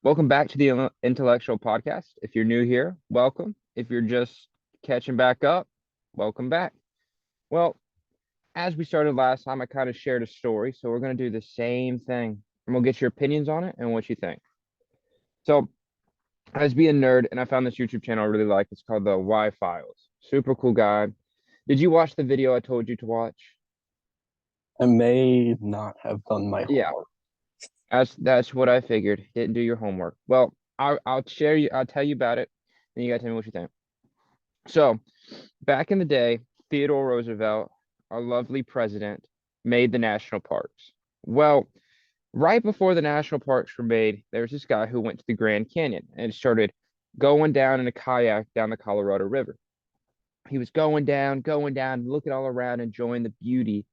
Welcome back to the Intellectual Podcast. If you're new here, welcome. If you're just catching back up, welcome back. Well, as we started last time, I kind of shared a story, so we're going to do the same thing, and we'll get your opinions on it and what you think. So, I was being a nerd, and I found this YouTube channel I really like. It's called the Y Files. Super cool guy. Did you watch the video I told you to watch? I may not have done my Yeah, homework. that's what I figured. Didn't do your homework. Well, I'll tell you about it, and you gotta tell me what you think. So, back in the day, Theodore Roosevelt, our lovely president, made the national parks. Well, right before the national parks were made, there was this guy who went to the Grand Canyon and started going down in a kayak down the Colorado River. He was going down, looking all around, enjoying the beauty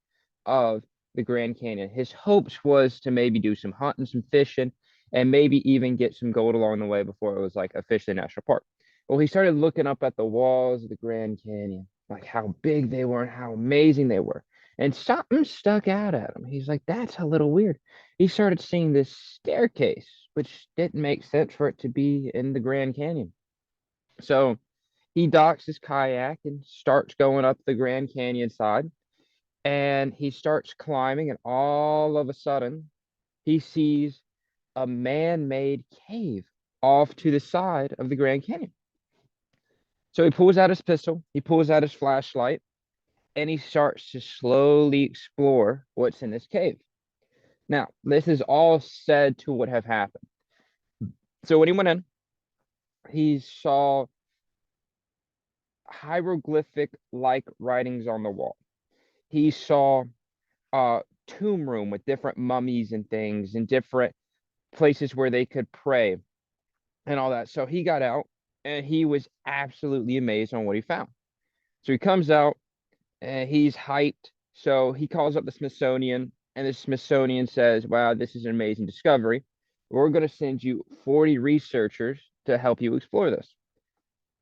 of the Grand Canyon. His hopes was to maybe do some hunting, some fishing, and maybe even get some gold along the way before it was like officially a national park. Well, he started looking up at the walls of the Grand Canyon, like how big they were and how amazing they were. And something stuck out at him. He's like, that's a little weird. He started seeing this staircase, which didn't make sense for it to be in the Grand Canyon. So he docks his kayak and starts going up the Grand Canyon side. And he starts climbing, and all of a sudden, he sees a man-made cave off to the side of the Grand Canyon. So he pulls out his pistol, he pulls out his flashlight, and he starts to slowly explore what's in this cave. Now, this is all said to what have happened. So when he went in, he saw hieroglyphic-like writings on the wall. He saw a tomb room with different mummies and things and different places where they could pray and all that. So he got out and he was absolutely amazed on what he found. So he comes out and he's hyped. So he calls up the Smithsonian, and the Smithsonian says, wow, this is an amazing discovery. We're going to send you 40 researchers to help you explore this.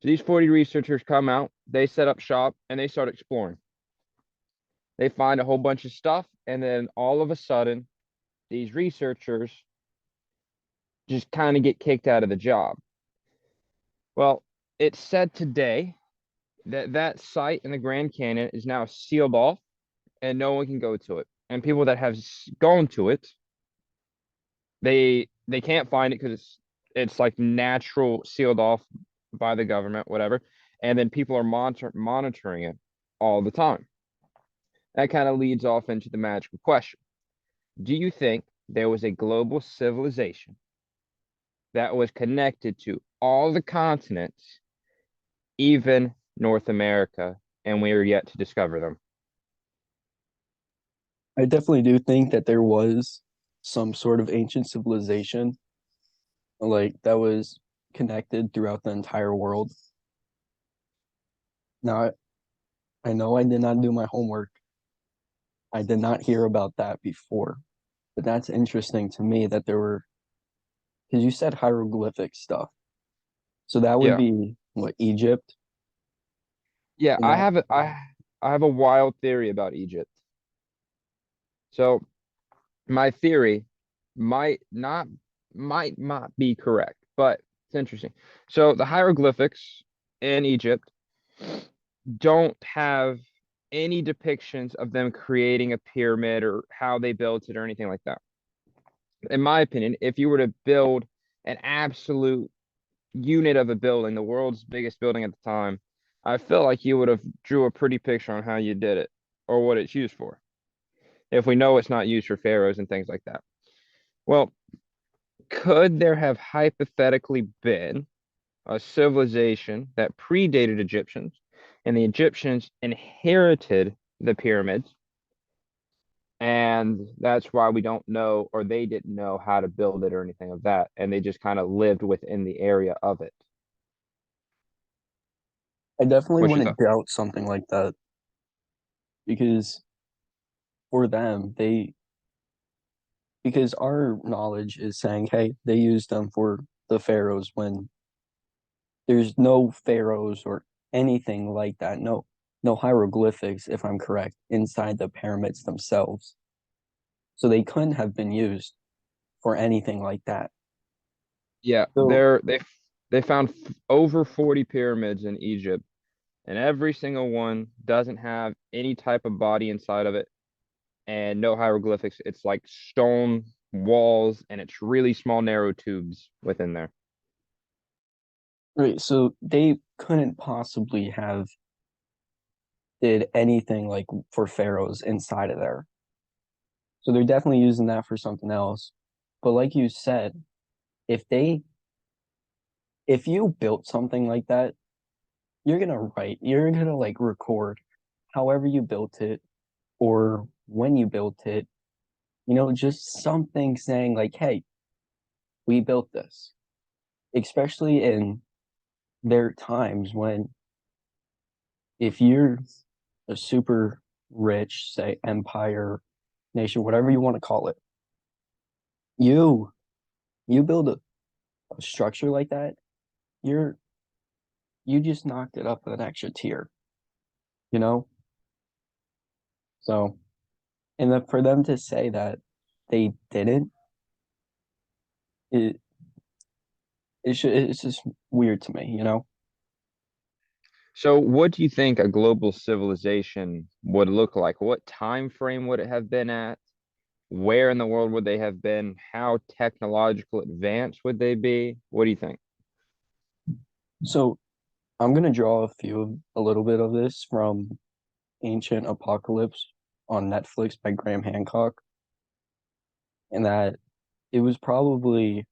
So these 40 researchers come out, they set up shop, and they start exploring. They find a whole bunch of stuff, and then all of a sudden, these researchers just kind of get kicked out of the job. Well, it's said today that that site in the Grand Canyon is now sealed off and no one can go to it. And people that have gone to it, they can't find it because it's like natural sealed off by the government, whatever. And then people are monitoring it all the time. That kind of leads off into the magical question. Do you think there was a global civilization that was connected to all the continents, even North America, and we are yet to discover them? I definitely do think that there was some sort of ancient civilization like that was connected throughout the entire world. Now, I know I did not do my homework. I did not hear about that before, but that's interesting to me that there were, because you said hieroglyphic stuff. So that would Yeah. be what, Egypt? Yeah, And that, I have a wild theory about Egypt. So my theory might not might not be correct, but it's interesting. So the hieroglyphics in Egypt don't have any depictions of them creating a pyramid or how they built it or anything like that. In my opinion, if you were to build an absolute unit of a building, the world's biggest building at the time, I feel like you would have drew a pretty picture on how you did it or what it's used for. If we know it's not used for pharaohs and things like that. Well, could there have hypothetically been a civilization that predated Egyptians and the Egyptians inherited the pyramids? And that's why we don't know, or they didn't know how to build it or anything of that. And they just kind of lived within the area of it. I definitely What's your wouldn't thought? doubt something like that because for them, because our knowledge is saying, hey, they used them for the pharaohs when there's no pharaohs or anything like that. No hieroglyphics, if I'm correct, inside the pyramids themselves. So they couldn't have been used for anything like that. Yeah, So they found over 40 pyramids in Egypt, and every single one doesn't have any type of body inside of it and no hieroglyphics. It's like stone walls and it's really small, narrow tubes within there. right, so they couldn't possibly have did anything like for pharaohs inside of there. So they're definitely using that for something else. But like you said, if they if you built something like that, you're gonna like record however you built it or when you built it, just something saying like, hey, we built this. Especially in their times when if you're a super rich, say, empire, nation, whatever you want to call it, you you build a structure like that, you're you just knocked it up an extra tier, you know? So, and then for them to say that they didn't, it it's just weird to me, you know? So, what do you think a global civilization would look like? What time frame would it have been at? Where in the world would they have been? How technological advanced would they be? What do you think? So I'm gonna draw a little bit of this from Ancient Apocalypse on Netflix by Graham Hancock, and that it was probably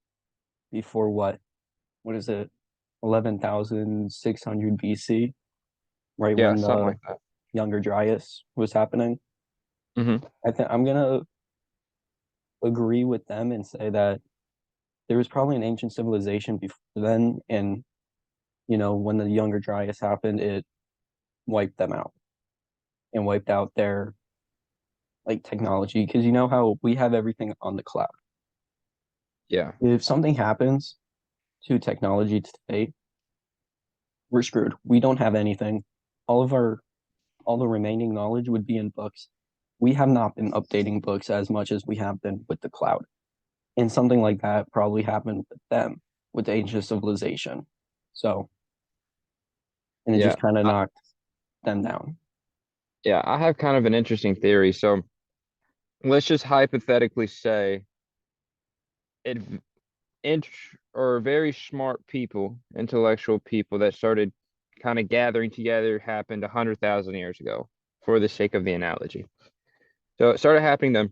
before what is it, 11,600 BC, right Yeah, when something the like that. Younger Dryas was happening. Hmm. I think I'm gonna agree with them and say that there was probably an ancient civilization before then, and when the Younger Dryas happened, it wiped them out and wiped out their like technology because you know how we have everything on the cloud. Yeah. If something happens to technology today, we're screwed. We don't have anything. All of our all the remaining knowledge would be in books. We have not been updating books as much as we have been with the cloud. And something like that probably happened with them with the ancient civilization. So, and it Yeah. just kind of knocked them down. Yeah, I have kind of an interesting theory. So let's just hypothetically say it int or very smart people, intellectual people that started kind of gathering together happened 100,000 years ago, for the sake of the analogy. So it started happening then.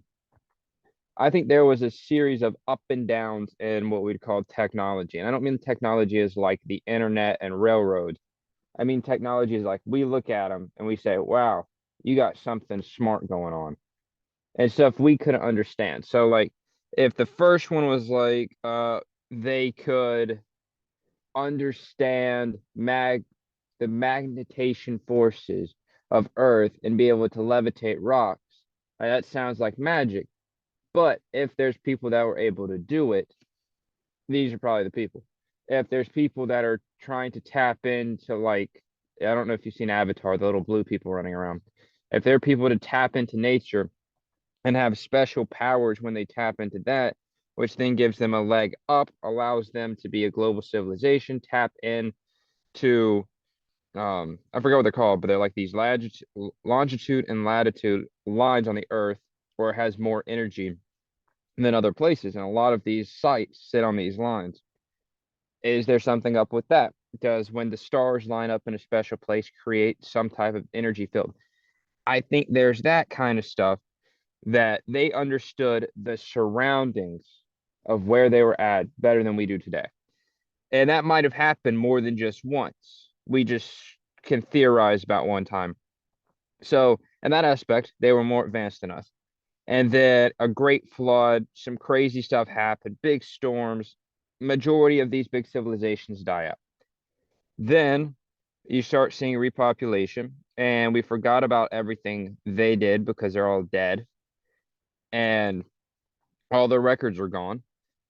I think there was a series of up and downs in what we'd call technology. And I don't mean technology as like the internet and railroads. I mean technology is like we look at them and we say, wow, you got something smart going on and stuff we couldn't understand. So like if the first one was like they could understand the magnetation forces of Earth and be able to levitate rocks, that sounds like magic. But if there's people that were able to do it, these are probably the people. If there's people that are trying to tap into like I don't know if you've seen Avatar, the little blue people running around. If there are people to tap into nature and have special powers when they tap into that, which then gives them a leg up, allows them to be a global civilization, tap in to I forgot what they're called, but they're like these longitude and latitude lines on the earth where it has more energy than other places. And a lot of these sites sit on these lines. Is there something up with that? Does when the stars line up in a special place create some type of energy field? I think there's that kind of stuff that they understood the surroundings of where they were at better than we do today. And that might have happened more than just once. We just can theorize about one time. So, in that aspect, they were more advanced than us. And then a great flood, some crazy stuff happened, big storms. Majority of these big civilizations die out. Then you start seeing repopulation, and we forgot about everything they did because they're all dead, and all their records are gone.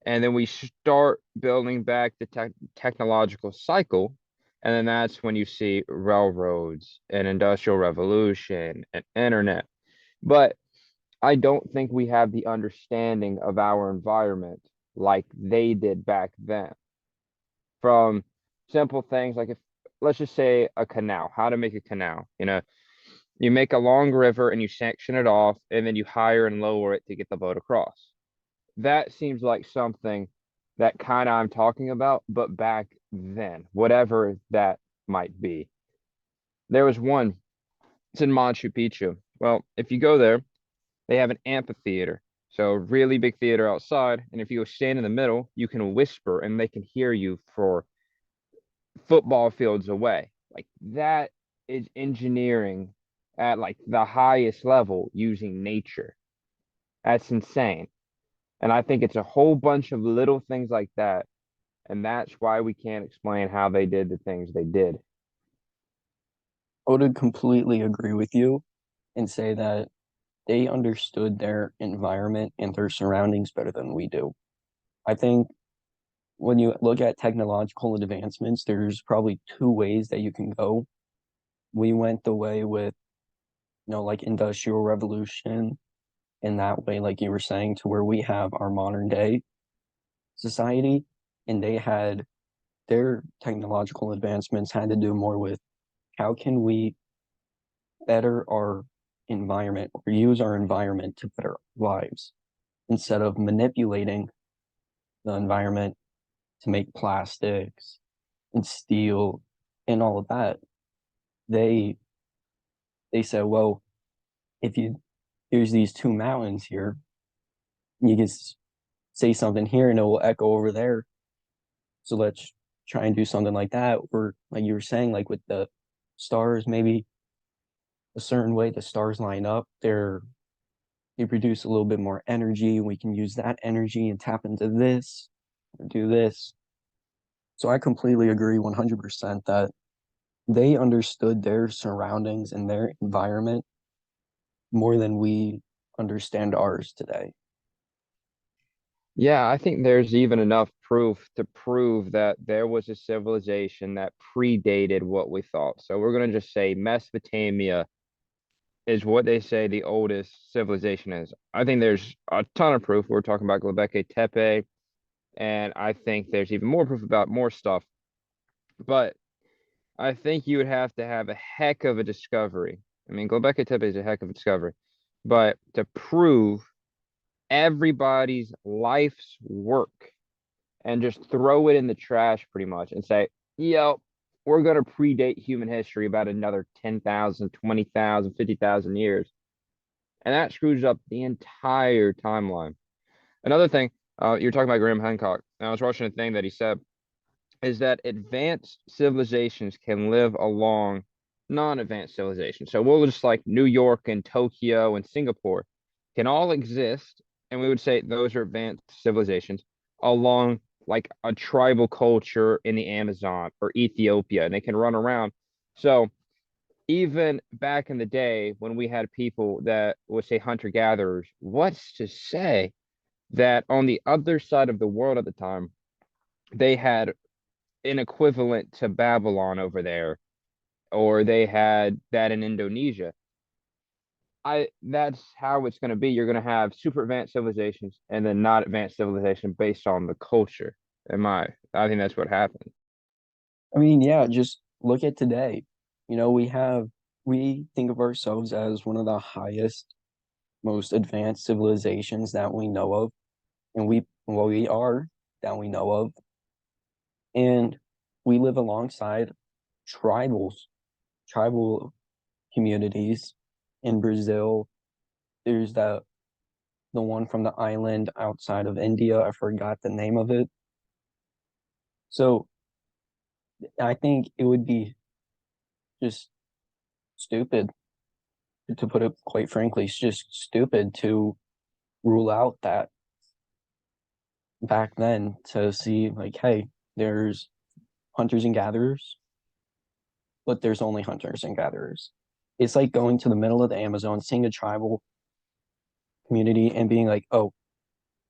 And then we start building back the technological cycle. And then that's when you see railroads and industrial revolution and internet. But I don't think we have the understanding of our environment like they did back then. From simple things like, if let's just say a canal, how to make a canal. You make a long river and you section it off, and then you higher and lower it to get the boat across. That seems like something that kind of I'm talking about, but back then, whatever that might be. There was one, it's in Machu Picchu. Well, if you go there, they have an amphitheater. So a really big theater outside, and if you stand in the middle, you can whisper and they can hear you for football fields away. Like that is engineering at like the highest level using nature. That's insane. And I think it's a whole bunch of little things like that. And that's why we can't explain how they did the things they did. I would completely agree with you and say that they understood their environment and their surroundings better than we do. I think when you look at technological advancements, there's probably two ways that you can go. We went the way with, like industrial revolution in that way, like you were saying, to where we have our modern day society, and they had their technological advancements had to do more with how can we better our environment or use our environment to better our lives instead of manipulating the environment to make plastics and steel and all of that. They they said, well, if you here's these two mountains here, you can say something here and it will echo over there. So let's try and do something like that. Or like you were saying, like with the stars, maybe a certain way the stars line up, they produce a little bit more energy. We can use that energy and tap into this, or do this. So I completely agree 100% that they understood their surroundings and their environment more than we understand ours today. Yeah, I think there's even enough proof to prove that there was a civilization that predated what we thought. So we're going to just say Mesopotamia is what they say the oldest civilization is. I think there's a ton of proof. We're talking about Göbekli Tepe, and I think there's even more proof about more stuff. But I think you would have to have a heck of a discovery. I mean, Göbekli Tepe is a heck of a discovery, but to prove everybody's life's work and just throw it in the trash pretty much and say, yo, we're going to predate human history about another 10,000, 20,000, 50,000 years. And that screws up the entire timeline. Another thing, you're talking about Graham Hancock. And I was watching a thing that he said is that advanced civilizations can live along non-advanced civilizations. So we'll just like New York and Tokyo and Singapore can all exist, and we would say those are advanced civilizations along like a tribal culture in the Amazon or Ethiopia, and they can run around. So even back in the day when we had people that would say hunter-gatherers, what's to say that on the other side of the world at the time, they had an equivalent to Babylon over there, or they had that in Indonesia. I That's how it's going to be. You're going to have super advanced civilizations and then not advanced civilization based on the culture. I think that's what happened. I mean, yeah, just look at today. We think of ourselves as one of the highest, most advanced civilizations that we know of, and we are that we know of, and we live alongside tribals, tribal communities in Brazil. There's the one from the island outside of India. I forgot the name of it. So I think it would be just stupid, to put it quite frankly. It's just stupid to rule out that back then to see like, hey, there's hunters and gatherers, but there's only hunters and gatherers. It's like going to the middle of the Amazon, seeing a tribal community and being like, oh,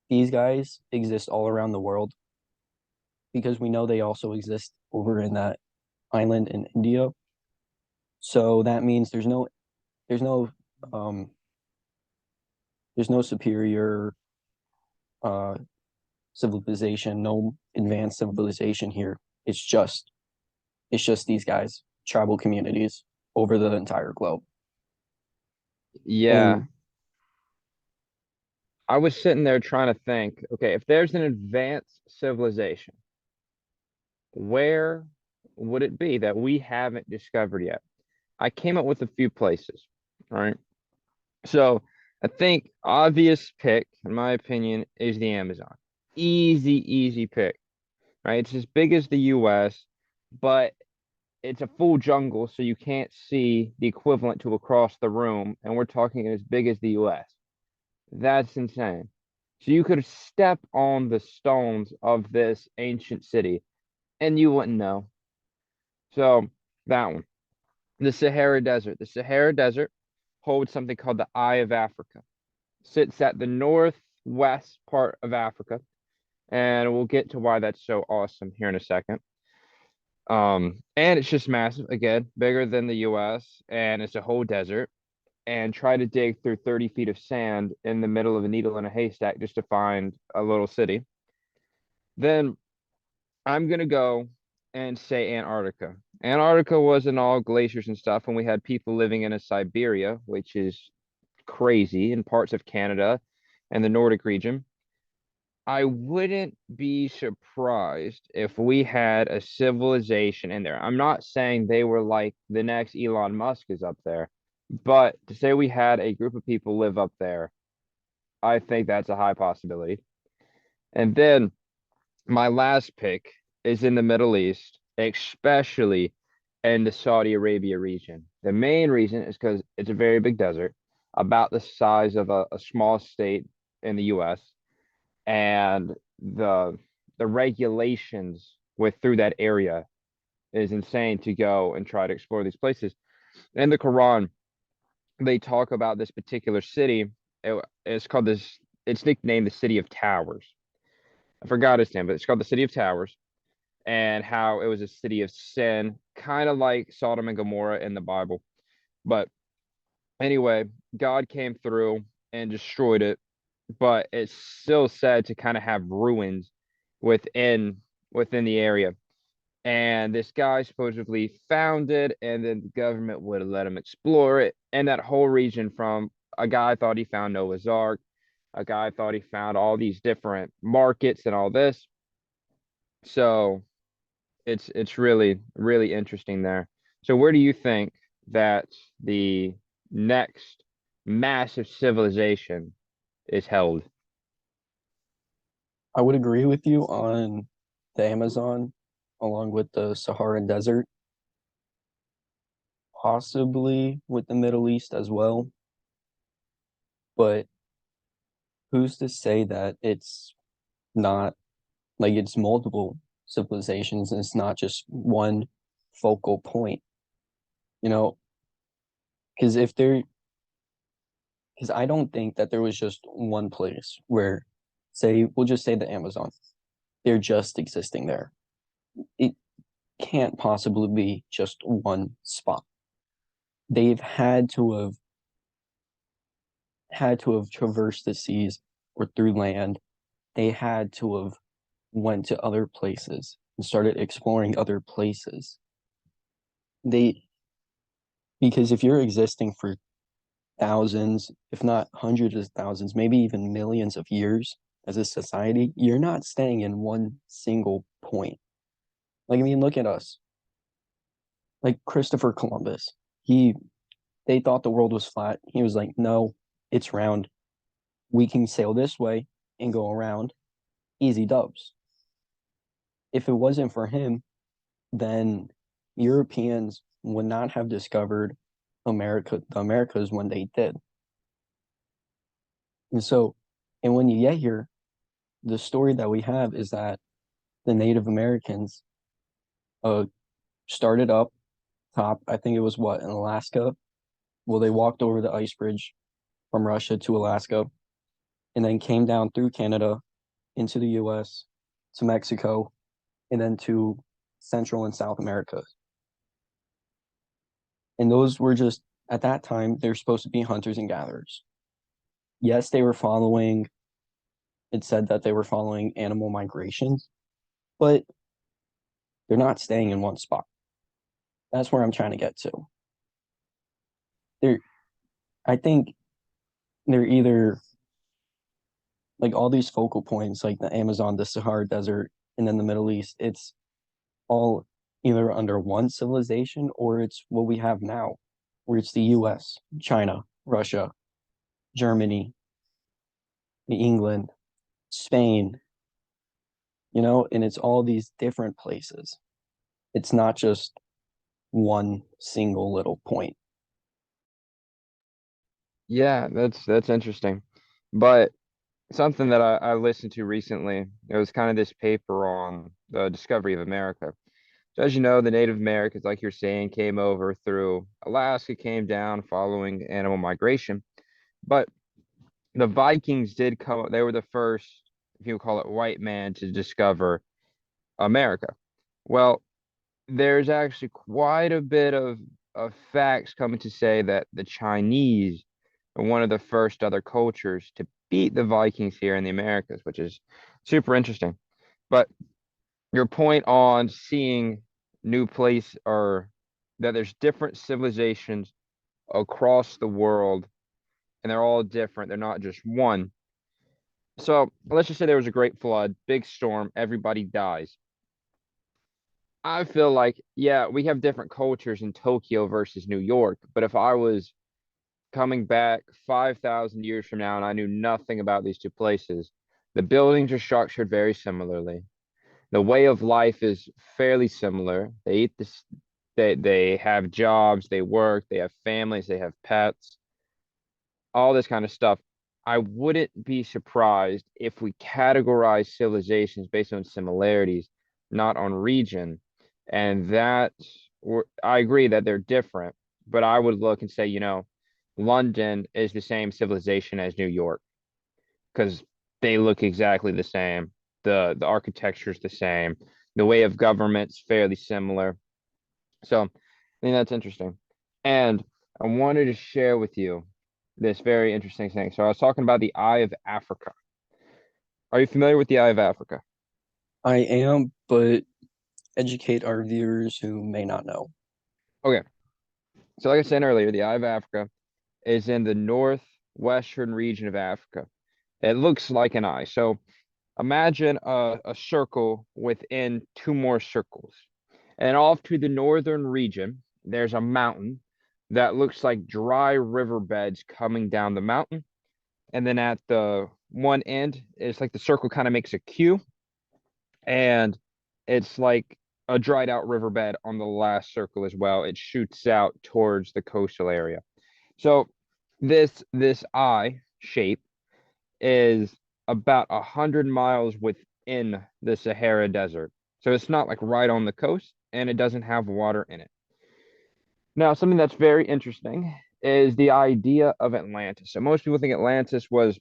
these guys exist all around the world because we know they also exist over in that island in India. So that means there's no um there's no superior uh civilization, no advanced civilization here. It's just these guys, tribal communities over the entire globe. Yeah, And I was sitting there trying to think, okay, if there's an advanced civilization, where would it be that we haven't discovered yet? I came up with a few places, right? So I think obvious pick, in my opinion, is the Amazon. Easy pick, right? It's as big as the US, but it's a full jungle, so you can't see the equivalent to across the room, and we're talking as big as the US. That's insane. So you could step on the stones of this ancient city and you wouldn't know. So that one. The Sahara Desert. The Sahara Desert holds something called the Eye of Africa. Sits at the northwest part of Africa, and we'll get to why that's so awesome here in a second. And it's just massive, again, bigger than the US, and it's a whole desert. And try to dig through 30 feet of sand in the middle of a needle in a haystack just to find a little city. Then I'm gonna go and say Antarctica. Antarctica wasn't all glaciers and stuff, and we had people living in a Siberia, which is crazy, in parts of Canada and the Nordic region. I wouldn't be surprised if we had a civilization in there. I'm not saying they were like the next Elon Musk is up there, but to say we had a group of people live up there, I think that's a high possibility. And then my last pick is in the Middle East, especially in the Saudi Arabia region. The main reason is because it's a very big desert, about the size of a small state in the US, and the regulations with through that area is insane to go and try to explore these places. In the Quran, they talk about this particular city. It's called this, it's nicknamed the City of Towers. I forgot its name, but it's called the City of Towers, and how it was a city of sin, kind of like Sodom and Gomorrah in the Bible. But anyway, God came through and destroyed it, but it's still said to kind of have ruins within within the area. And this guy supposedly found it, and then the government would have let him explore it. And that whole region, from a guy thought he found Noah's Ark, a guy thought he found all these different markets and all this. So it's really interesting there. So where do you think that the next massive civilization is held? I would agree with you on the Amazon along with the Saharan Desert, possibly with the Middle East as well. But who's to say that it's not like it's multiple civilizations and it's not just one focal point, you know? Because if there, because I don't think that there was just one place where, say, we'll just say the Amazon, they're just existing there. It can't possibly be just one spot. They've had to have traversed the seas or through land. They had to have went to other places and started exploring other places. They because if you're existing for thousands, if not hundreds of thousands, maybe even millions of years as a society, you're not staying in one single point. Like, I mean, look at us. Like Christopher Columbus. He they thought the world was flat. He was like, no, it's round. We can sail this way and go around. Easy dubs. If it wasn't for him, then Europeans would not have discovered the Americas when they did. And so, and when you get here, the story that we have is that the Native Americans uh started up top. I think it was what in Alaska. Well, they walked over the ice bridge from Russia to Alaska, and then came down through Canada into the U.S. to Mexico, and then to Central and South America. And those were just at that time they're supposed to be hunters and gatherers. Yes, they were following it said that they were following animal migration, but they're not staying in one spot. That's where I'm trying to get to. They're, I think they're either like all these focal points, like the Amazon, the Sahara Desert, and then the Middle East. It's all either under one civilization or it's what we have now, where it's the US, China, Russia, Germany, England, Spain, and it's all these different places. It's not just one single little point. Yeah, that's interesting. But something that I listened to recently, it was kind of this paper on the discovery of America. So as you know, the Native Americans, like you're saying, came over through Alaska, came down following animal migration. But the Vikings did come, they were the first, if you call it white man, to discover America. Well, there's actually quite a bit of facts coming to say that the Chinese are one of the first other cultures to beat the Vikings here in the Americas, which is super interesting. But your point on seeing new place or that there's different civilizations across the world and they're all different. They're not just one. So let's just say there was a great flood, big storm, everybody dies. I feel like, yeah, we have different cultures in Tokyo versus New York, but if I was coming back 5,000 years from now and I knew nothing about these two places, the buildings are structured very similarly. The way of life is fairly similar. They eat this, they have jobs, they work, they have families, they have pets, all this kind of stuff. I wouldn't be surprised if we categorize civilizations based on similarities, not on region. And that, I agree that they're different, but I would look and say, London is the same civilization as New York because they look exactly the same. The architecture is the same. The way of government's fairly similar. So I think that's interesting. And I wanted to share with you this very interesting thing. So I was talking about the Eye of Africa. Are you familiar with the Eye of Africa? I am, but educate our viewers who may not know. Okay. So like I said earlier, the Eye of Africa is in the northwestern region of Africa. It looks like an eye. So imagine a circle within two more circles. And off to the northern region, there's a mountain that looks like dry riverbeds coming down the mountain. And then at the one end, it's like the circle kind of makes a Q, and it's like a dried out riverbed on the last circle as well. It shoots out towards the coastal area. So this eye shape is about 100 miles within the Sahara Desert. So it's not like right on the coast, and it doesn't have water in it. Now, something that's very interesting is the idea of Atlantis. So most people think Atlantis was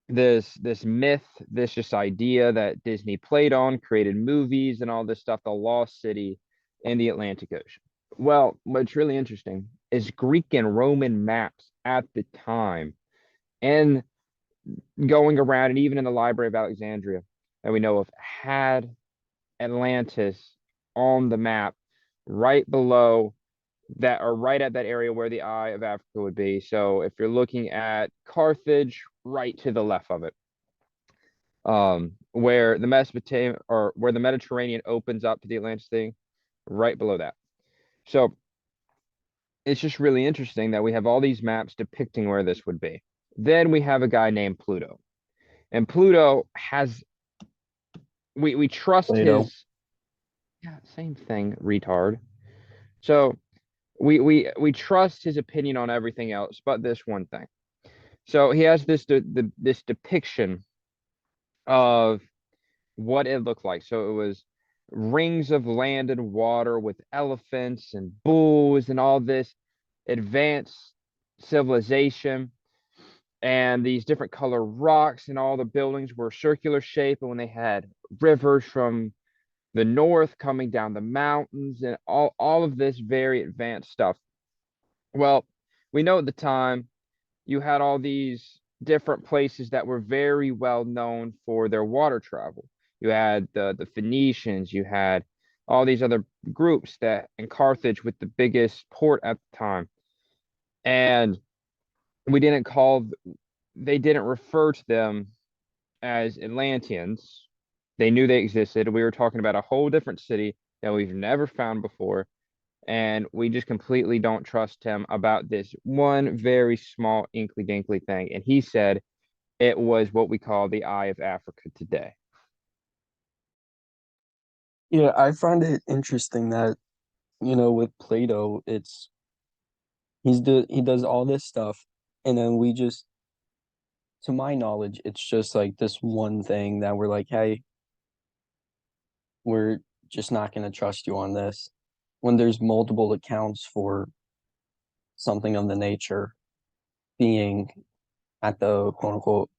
this myth, this just idea that Disney played on, created movies and all this stuff, the lost city in the Atlantic Ocean. Well, what's really interesting is Greek and Roman maps at the time and going around and even in the Library of Alexandria that we know of had Atlantis on the map right below that are right at that area where the Eye of Africa would be. So if you're looking at Carthage, right to the left of it, where the Mesopotamia or where the Mediterranean opens up to the Atlantic thing, right below that. So it's just really interesting that we have all these maps depicting where this would be. Then we have a guy named Pluto, and Pluto has we trust Plato. his yeah same thing retard. So we trust his opinion on everything else, but this one thing. So he has this depiction of what it looked like. So it was rings of land and water with elephants and bulls and all this advanced civilization and these different color rocks and all the buildings were circular shape and when they had rivers from the north coming down the mountains and all of this very advanced stuff. Well, we know at the time you had all these different places that were very well known for their water travel. You had the Phoenicians, you had all these other groups that in Carthage with the biggest port at the time. And we didn't call they didn't refer to them as Atlanteans. They knew they existed. We were talking about a whole different city that we've never found before. And we just completely don't trust him about this one very small inkly dinkly thing. And he said it was what we call the Eye of Africa today. Yeah, I find it interesting that, with Plato, he does all this stuff, and then we just, to my knowledge, it's just like this one thing that we're like, hey, we're just not going to trust you on this. When there's multiple accounts for something of the nature being at the quote unquote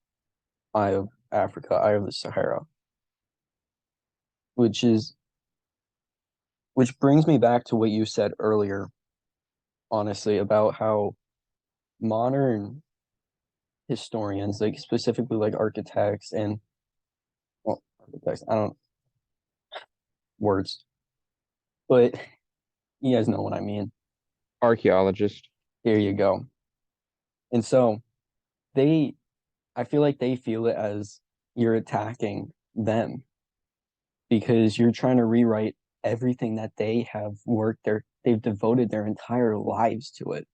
Eye of Africa, Eye of the Sahara, which is which brings me back to what you said earlier, honestly, about how modern historians, like specifically like architects and, well, architects, I don't words, but you guys know what I mean. Archaeologist. There you go. And so they, I feel like they feel it as you're attacking them because you're trying to rewrite everything that they have they've devoted their entire lives to it.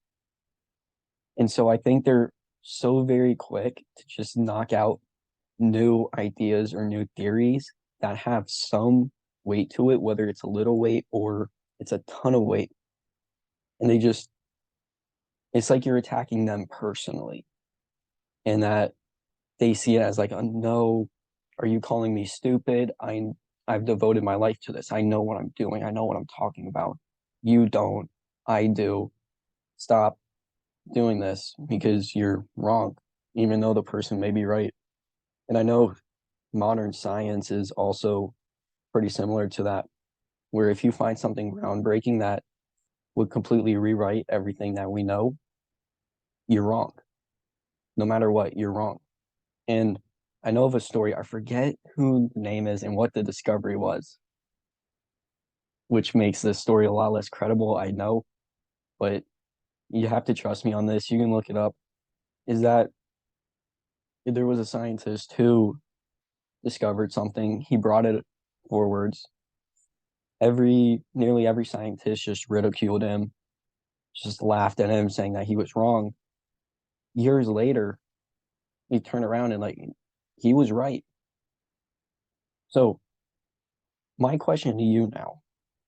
And so I think they're so very quick to just knock out new ideas or new theories that have some weight to it, whether it's a little weight or it's a ton of weight. And it's like you're attacking them personally, and that they see it as like, oh, no, are you calling me stupid? I've devoted my life to this. I know what I'm doing. I know what I'm talking about. You don't. I do. Stop doing this because you're wrong, even though the person may be right. And I know modern science is also pretty similar to that, where if you find something groundbreaking that would completely rewrite everything that we know, you're wrong. No matter what, you're wrong. And I know of a story, I forget who the name is and what the discovery was, which makes this story a lot less credible, I know, but you have to trust me on this. You can look it up. Is that there was a scientist who discovered something, he brought it forwards. Nearly every scientist just ridiculed him, just laughed at him, saying that he was wrong. Years later, he turned around and like he was right. So my question to you now,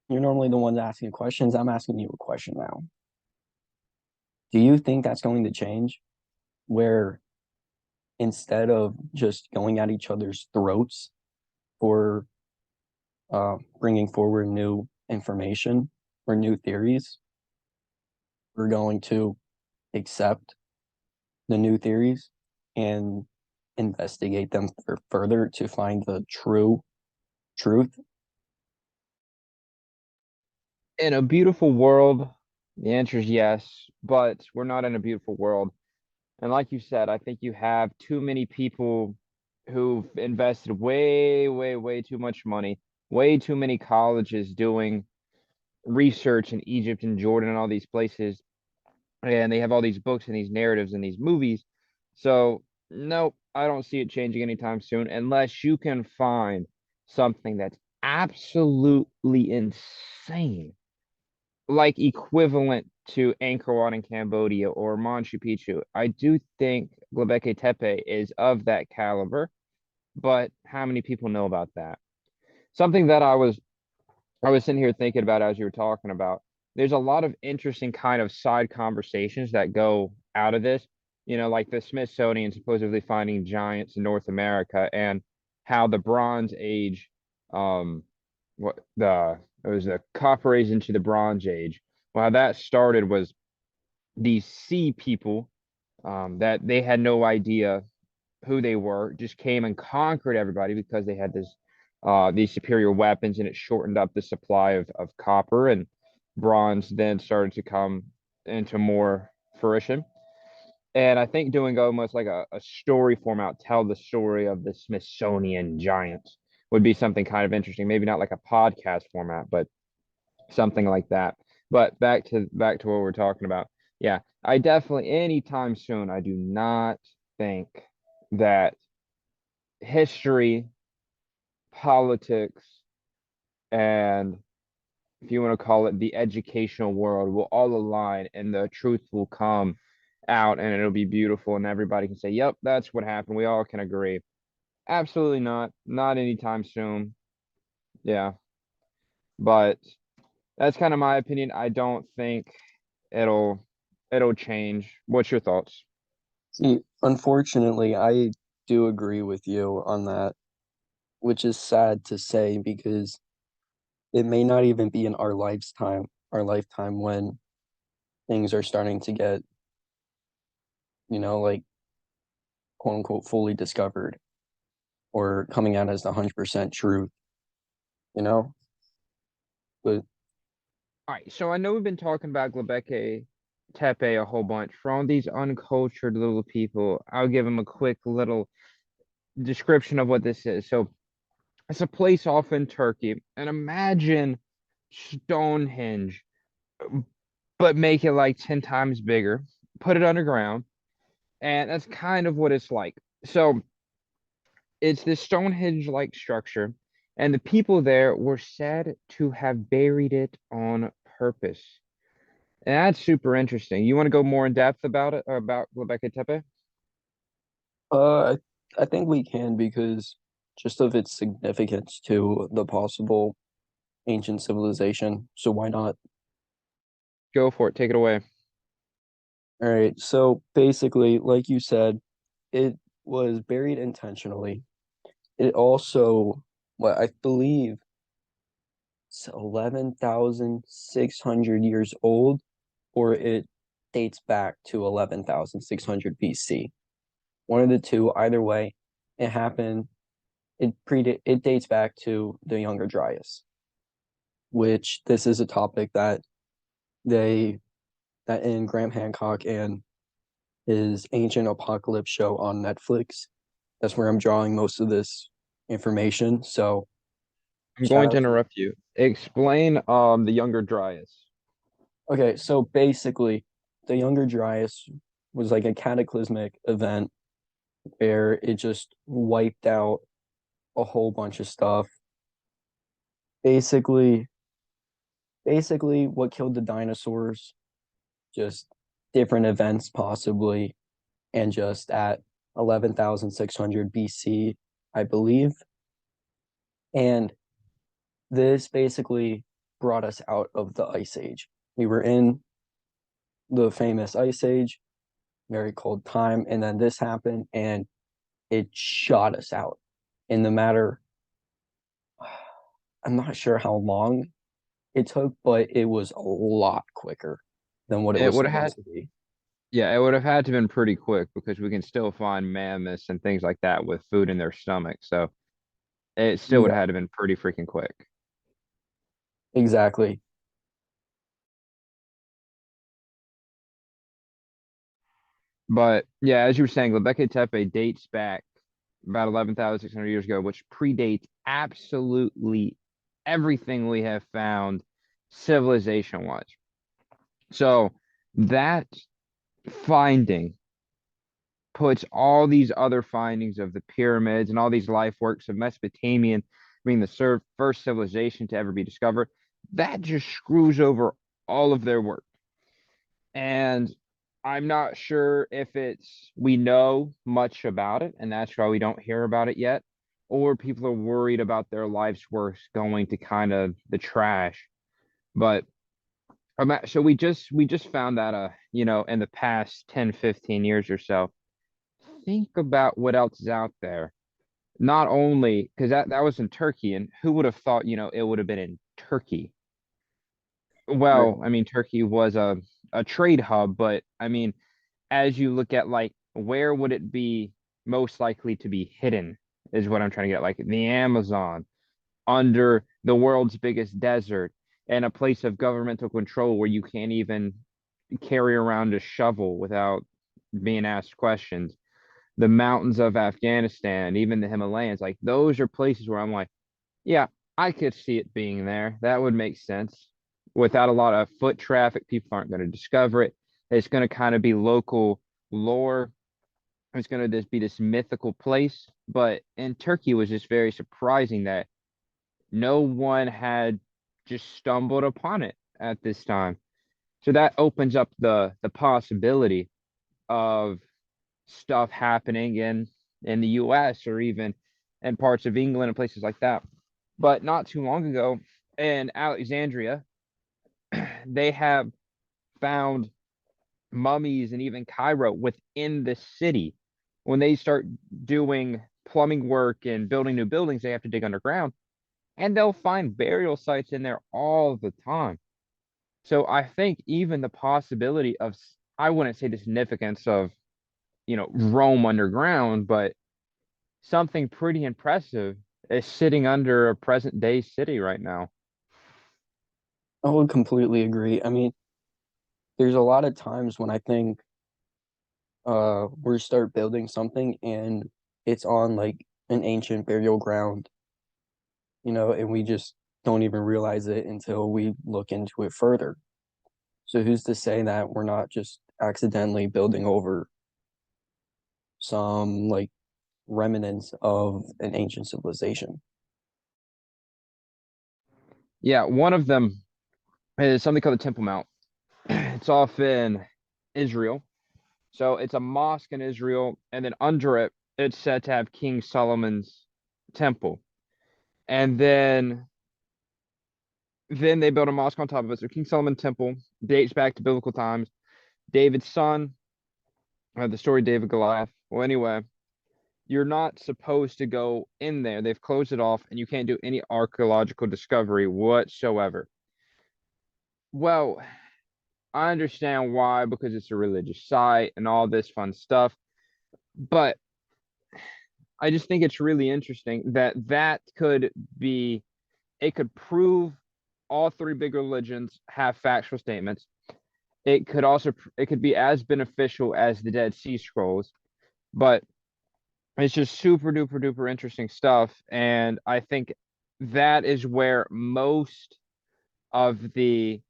you're normally the one asking questions. I'm asking you a question now. Do you think that's going to change? Where instead of just going at each other's throats for bringing forward new information or new theories, we're going to accept the new theories and investigate them further to find the true truth? In a beautiful world, the answer is yes, but we're not in a beautiful world. And like you said, I think you have too many people who've invested way, way, way too much money, way too many colleges doing research in Egypt and Jordan and all these places. And they have all these books and these narratives and these movies. So, nope, I don't see it changing anytime soon unless you can find something that's absolutely insane, like equivalent to Angkor Wat in Cambodia or Machu Picchu. I do think Göbekli Tepe is of that caliber, but how many people know about that? Something that I was sitting here thinking about as you were talking about. There's a lot of interesting kind of side conversations that go out of this, like the Smithsonian supposedly finding giants in North America and how the Bronze Age, um, what the it was the Copper Age into the Bronze Age. Well, how that started was these sea people, that they had no idea who they were, just came and conquered everybody because they had these superior weapons, and it shortened up the supply of copper, and bronze then started to come into more fruition. And I think doing almost like a story format, tell the story of the Smithsonian giants would be something kind of interesting. Maybe not like a podcast format, but something like that. But back to what we're talking about. Yeah, I definitely anytime soon, I do not think that history, politics, and if you want to call it the educational world will all align and the truth will come out and it'll be beautiful and everybody can say, yep, that's what happened. We all can agree. Absolutely not. Not anytime soon. Yeah. But that's kind of my opinion. I don't think it'll it'll change. What's your thoughts? See, unfortunately, I do agree with you on that, which is sad to say because it may not even be in our lifetime when things are starting to get, like quote unquote fully discovered or coming out as the 100% truth, you know? But All right, so I know we've been talking about Göbekli Tepe a whole bunch. For all these uncultured little people, I'll give them a quick little description of what this is. So it's a place off in Turkey, and imagine Stonehenge, but make it like 10 times bigger, put it underground, and that's kind of what it's like. So it's this Stonehenge-like structure, and the people there were said to have buried it on purpose. And that's super interesting. You want to go more in depth about it, or about Göbekli Tepe? I think we can because just of its significance to the possible ancient civilization. So why not? Go for it. Take it away. All right. So basically, like you said, it was buried intentionally. It also, what I believe, it's 11,600 years old, or it dates back to 11,600 BC. One of the two, either way, it happened. It dates back to the Younger Dryas, which this is a topic they that in Graham Hancock and his Ancient Apocalypse show on Netflix. That's where I'm drawing most of this information. So I'm shout going to out to interrupt you. Explain the Younger Dryas. Okay, so basically the Younger Dryas was like a cataclysmic event where it just wiped out a whole bunch of stuff. Basically, basically what killed the dinosaurs, just different events possibly, and just at 11,600 BC, I believe. And this basically brought us out of the Ice Age. We were in the famous Ice Age, very cold time, and then this happened and it shot us out in the matter. I'm not sure how long it took, but it was a lot quicker than what it It was would have had, supposed to be. yeah, it would have had to been pretty quick because we can still find mammoths and things like that with food in their stomach. So it still would Yeah, have had to been pretty freaking quick. exactly. But yeah, as you were saying, Göbekli Tepe dates back about 11,600 years ago, which predates absolutely everything we have found civilization-wise. So that finding puts all these other findings of the pyramids and all these life works of Mesopotamian, being the first civilization to ever be discovered, that just screws over all of their work. And I'm not sure if it's we know much about it and that's why we don't hear about it yet, or people are worried about their life's work going to kind of the trash. But so we just found that in the past 10, 15 years or so. Think about what else is out there. Not only because that was in Turkey, and who would have thought, it would have been in Turkey? Right. Well, I mean, Turkey was a trade hub, but I mean, as you look at like where would it be most likely to be hidden is what I'm trying to get, like the Amazon, under the world's biggest desert, and a place of governmental control where you can't even carry around a shovel without being asked questions. The mountains of Afghanistan, even the Himalayas, like those are places where I'm like, yeah, I could see it being there. That would make sense. Without a lot of foot traffic, people aren't going to discover it. It's going to kind of be local lore. It's going to just be this mythical place. But in Turkey was just very surprising that no one had just stumbled upon it at this time. So that opens up the possibility of stuff happening in the US or even in parts of England and places like that. But not too long ago in Alexandria, they have found mummies and even Cairo within the city. When they start doing plumbing work and building new buildings, they have to dig underground and they'll find burial sites in there all the time. So I think even the possibility of, I wouldn't say the significance of, Rome underground, but something pretty impressive is sitting under a present day city right now. I would completely agree. I mean, there's a lot of times when I think we start building something and it's on like an ancient burial ground, and we just don't even realize it until we look into it further. So who's to say that we're not just accidentally building over some like remnants of an ancient civilization? Yeah, one of them is something called the Temple Mount. It's off in Israel. So it's a mosque in Israel, and then under it, it's said to have King Solomon's temple. And then they built a mosque on top of it. So King Solomon Temple dates back to biblical times. David's son, the story of David Goliath. Well, anyway, you're not supposed to go in there. They've closed it off, and you can't do any archaeological discovery whatsoever. Well, I understand why, because it's a religious site and all this fun stuff. But I just think it's really interesting that that could be, it could prove all three big religions have factual statements. It could also, it could be as beneficial as the Dead Sea Scrolls, but it's just super duper duper interesting stuff. And I think that is where most of the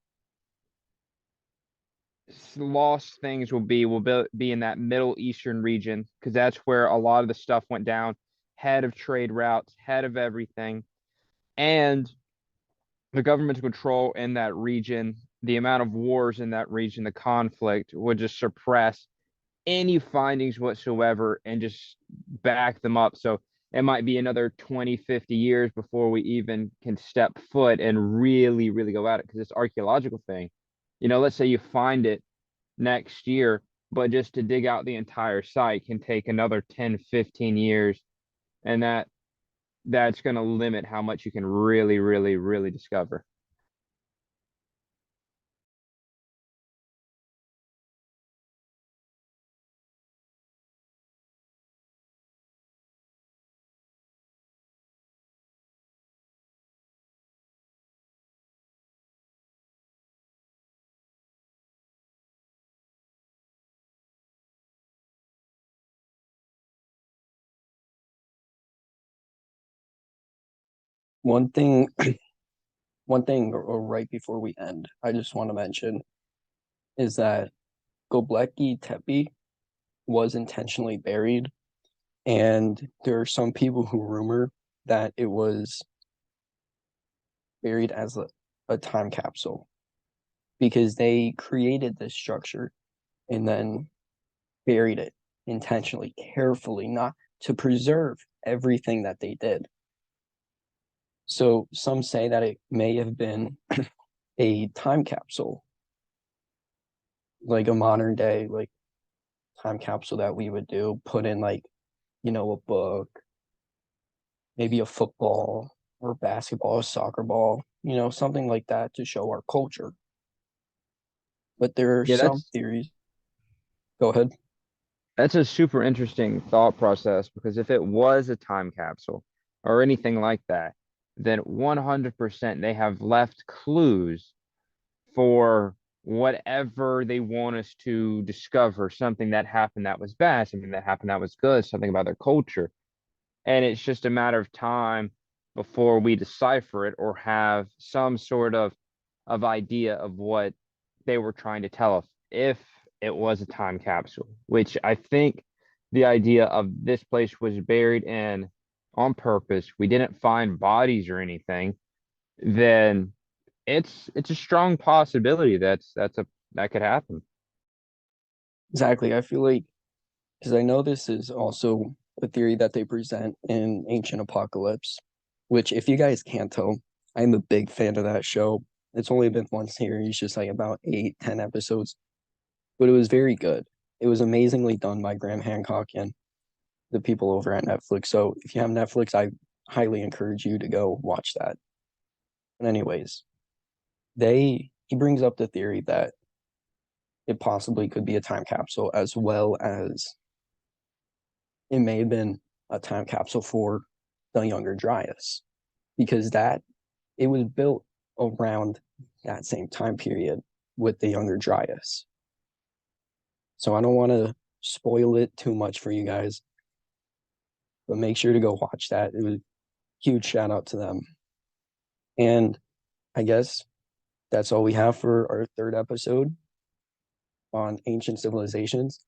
lost things will be in that Middle Eastern region because that's where a lot of the stuff went down, head of trade routes, head of everything, and the government's control in that region, the amount of wars in that region, the conflict would just suppress any findings whatsoever and just back them up. So it might be another 20, 50 years before we even can step foot and really, really go at it because it's archaeological thing. Let's say you find it next year, but just to dig out the entire site can take another 10, 15 years. And that's going to limit how much you can really, really, really discover. One thing, one thing right before we end, I just want to mention is that Göbekli Tepe was intentionally buried, and there are some people who rumor that it was buried as a time capsule because they created this structure and then buried it intentionally, carefully, not to preserve everything that they did. So some say that it may have been a time capsule, like a modern day, like time capsule that we would do, put in like, a book, maybe a football or basketball, a soccer ball, something like that to show our culture. But there are Yeah, some that's theories. Go ahead. that's a super interesting thought process because if it was a time capsule or anything like that, then 100% they have left clues for whatever they want us to discover, something that happened that was bad, something that happened that was good, something about their culture. And it's just a matter of time before we decipher it or have some sort of idea of what they were trying to tell us if it was a time capsule, which I think the idea of this place was buried in on purpose. We didn't find bodies or anything, then it's a strong possibility that could happen. Exactly. I feel like, because I know this is also a theory that they present in Ancient Apocalypse, which, if you guys can't tell, I'm a big fan of that show. It's only been one series, just like about 8, 10 episodes, but it was very good. It was amazingly done by Graham Hancock and the people over at Netflix. So if you have Netflix, I highly encourage you to go watch that. But anyways, he brings up the theory that it possibly could be a time capsule, as well as it may have been a time capsule for the Younger Dryas, because that it was built around that same time period with the Younger Dryas. So I don't want to spoil it too much for you guys, but make sure to go watch that. It was a huge shout out to them. And I guess that's all we have for our third episode on ancient civilizations.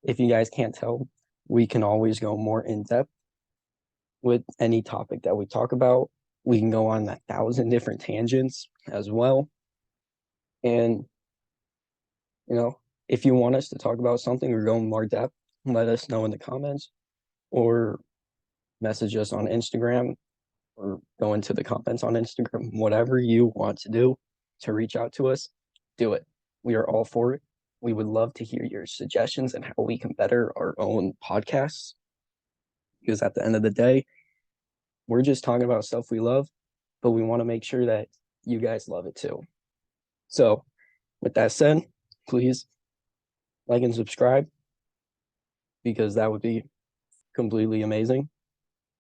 If you guys can't tell, we can always go more in depth with any topic that we talk about. We can go on 1,000 different tangents as well. And, if you want us to talk about something or go in more depth, let us know in the comments or message us on Instagram or go into the comments on Instagram. Whatever you want to do to reach out to us, do it. We are all for it. We would love to hear your suggestions and how we can better our own podcasts. Because at the end of the day, we're just talking about stuff we love, but we want to make sure that you guys love it too. So, with that said, please like and subscribe, because that would be completely amazing.